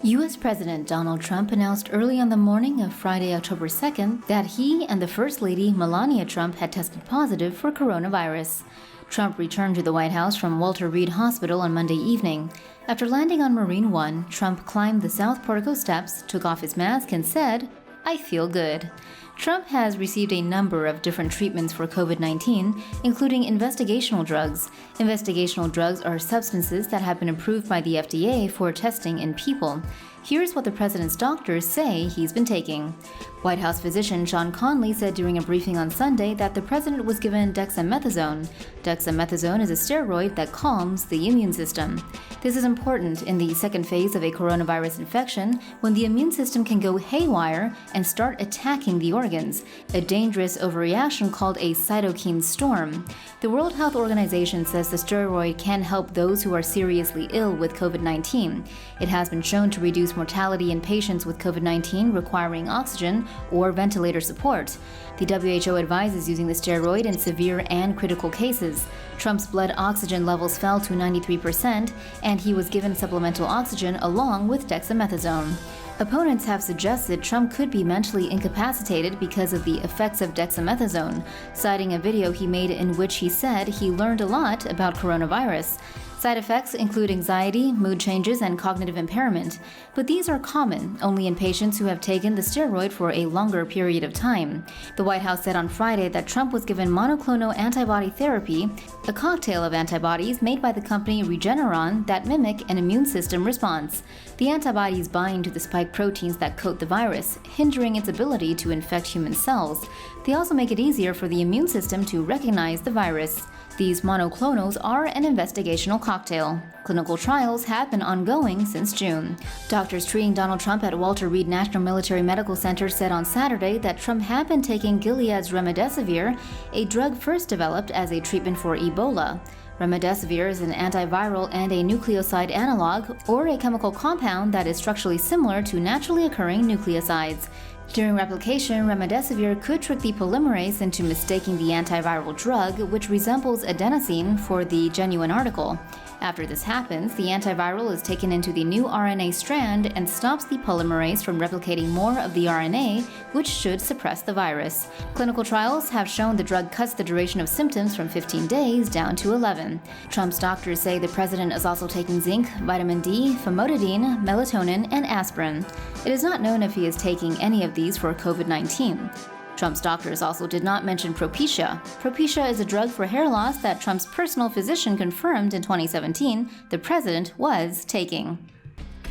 U.S. President Donald Trump announced early on the morning of Friday, October 2nd, that he and the First Lady, Melania Trump, had tested positive for coronavirus. Trump returned to the White House from Walter Reed Hospital on Monday evening. After landing on Marine One, Trump climbed the South Portico steps, took off his mask, and said, "I feel good." Trump has received a number of different treatments for COVID-19, including investigational drugs. Investigational drugs are substances that have been approved by the FDA for testing in people. Here's what the president's doctors say he's been taking. White House physician Sean Conley said during a briefing on Sunday that the president was given dexamethasone. Dexamethasone is a steroid that calms the immune system. This is important in the second phase of a coronavirus infection, when the immune system can go haywire and start attacking the organs, a dangerous overreaction called a cytokine storm. The World Health Organization says the steroid can help those who are seriously ill with COVID-19. It has been shown to reduce mortality in patients with COVID-19 requiring oxygen or ventilator support. The WHO advises using the steroid in severe and critical cases. Trump's blood oxygen levels fell to 93%, and he was given supplemental oxygen along with dexamethasone. Opponents have suggested Trump could be mentally incapacitated because of the effects of dexamethasone, citing a video he made in which he said he learned a lot about coronavirus. Side effects include anxiety, mood changes, and cognitive impairment, but these are common only in patients who have taken the steroid for a longer period of time. The White House said on Friday that Trump was given monoclonal antibody therapy, a cocktail of antibodies made by the company Regeneron that mimic an immune system response. The antibodies bind to the spike proteins that coat the virus, hindering its ability to infect human cells. They also make it easier for the immune system to recognize the virus. These monoclonals are an investigational cocktail. Clinical trials have been ongoing since June. Doctors treating Donald Trump at Walter Reed National Military Medical Center said on Saturday that Trump had been taking Gilead's Remdesivir, a drug first developed as a treatment for Ebola. Remdesivir is an antiviral and a nucleoside analog, or a chemical compound that is structurally similar to naturally occurring nucleosides. During replication, Remdesivir could trick the polymerase into mistaking the antiviral drug, which resembles adenosine, for the genuine article. After this happens, the antiviral is taken into the new RNA strand and stops the polymerase from replicating more of the RNA, which should suppress the virus. Clinical trials have shown the drug cuts the duration of symptoms from 15 days down to 11. Trump's doctors say the president is also taking zinc, vitamin D, famotidine, melatonin, and aspirin. It is not known if he is taking any of these for COVID-19. Trump's doctors also did not mention propecia. Propecia is a drug for hair loss that Trump's personal physician confirmed in 2017 the president was taking.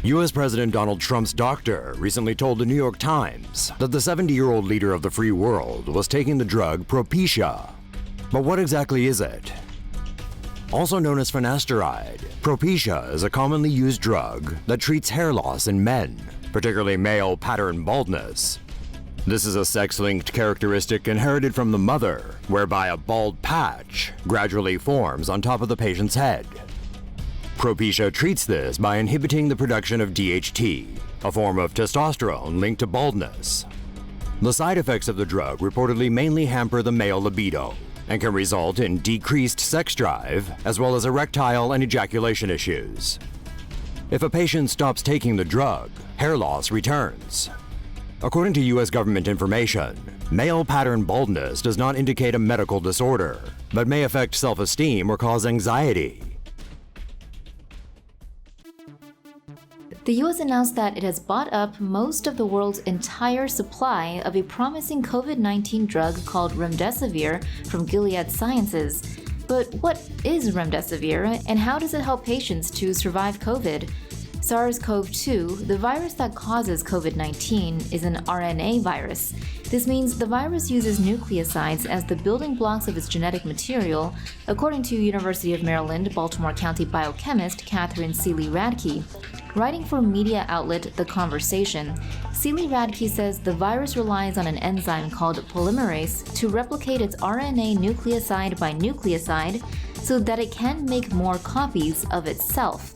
U.S. President Donald Trump's doctor recently told the New York Times that the 70-year-old leader of the free world was taking the drug propecia. But what exactly is it? Also known as finasteride, propecia is a commonly used drug that treats hair loss in men, particularly male pattern baldness. This is a sex-linked characteristic inherited from the mother, whereby a bald patch gradually forms on top of the patient's head. Propecia treats this by inhibiting the production of DHT, a form of testosterone linked to baldness. The side effects of the drug reportedly mainly hamper the male libido and can result in decreased sex drive, as well as erectile and ejaculation issues. If a patient stops taking the drug, hair loss returns. According to U.S. government information, male pattern baldness does not indicate a medical disorder, but may affect self-esteem or cause anxiety. The U.S. announced that it has bought up most of the world's entire supply of a promising COVID-19 drug called Remdesivir from Gilead Sciences. But what is Remdesivir, and how does it help patients to survive COVID? SARS-CoV-2, the virus that causes COVID-19, is an RNA virus. This means the virus uses nucleosides as the building blocks of its genetic material, according to University of Maryland, Baltimore County biochemist Catherine Seeley-Radke. Writing for media outlet The Conversation, Seeley-Radke says the virus relies on an enzyme called polymerase to replicate its RNA nucleoside by nucleoside so that it can make more copies of itself.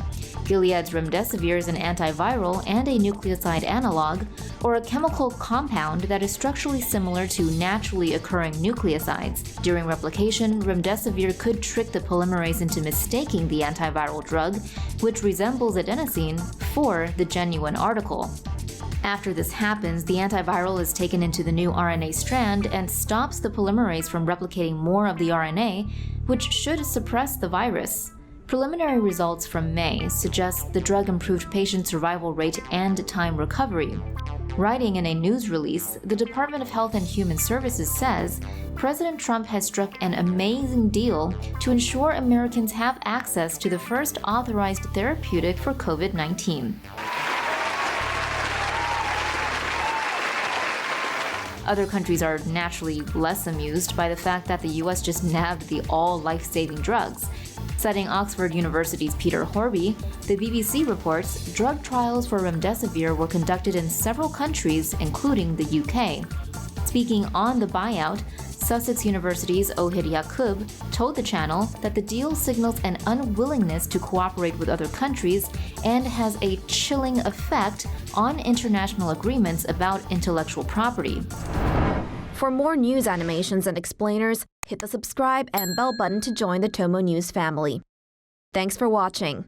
Gilead's Remdesivir is an antiviral and a nucleoside analog, or a chemical compound that is structurally similar to naturally occurring nucleosides. During replication, Remdesivir could trick the polymerase into mistaking the antiviral drug, which resembles adenosine, for the genuine article. After this happens, the antiviral is taken into the new RNA strand and stops the polymerase from replicating more of the RNA, which should suppress the virus. Preliminary results from May suggest the drug improved patient survival rate and time recovery. Writing in a news release, the Department of Health and Human Services says President Trump has struck an amazing deal to ensure Americans have access to the first authorized therapeutic for COVID-19. Other countries are naturally less amused by the fact that the US just nabbed the all-life-saving drugs. Citing Oxford University's Peter Horby, the BBC reports drug trials for Remdesivir were conducted in several countries, including the UK. Speaking on the buyout, Sussex University's Ohid Yaqub told the channel that the deal signals an unwillingness to cooperate with other countries and has a chilling effect on international agreements about intellectual property. For more news animations and explainers, hit the subscribe and bell button to join the TomoNews family. Thanks for watching.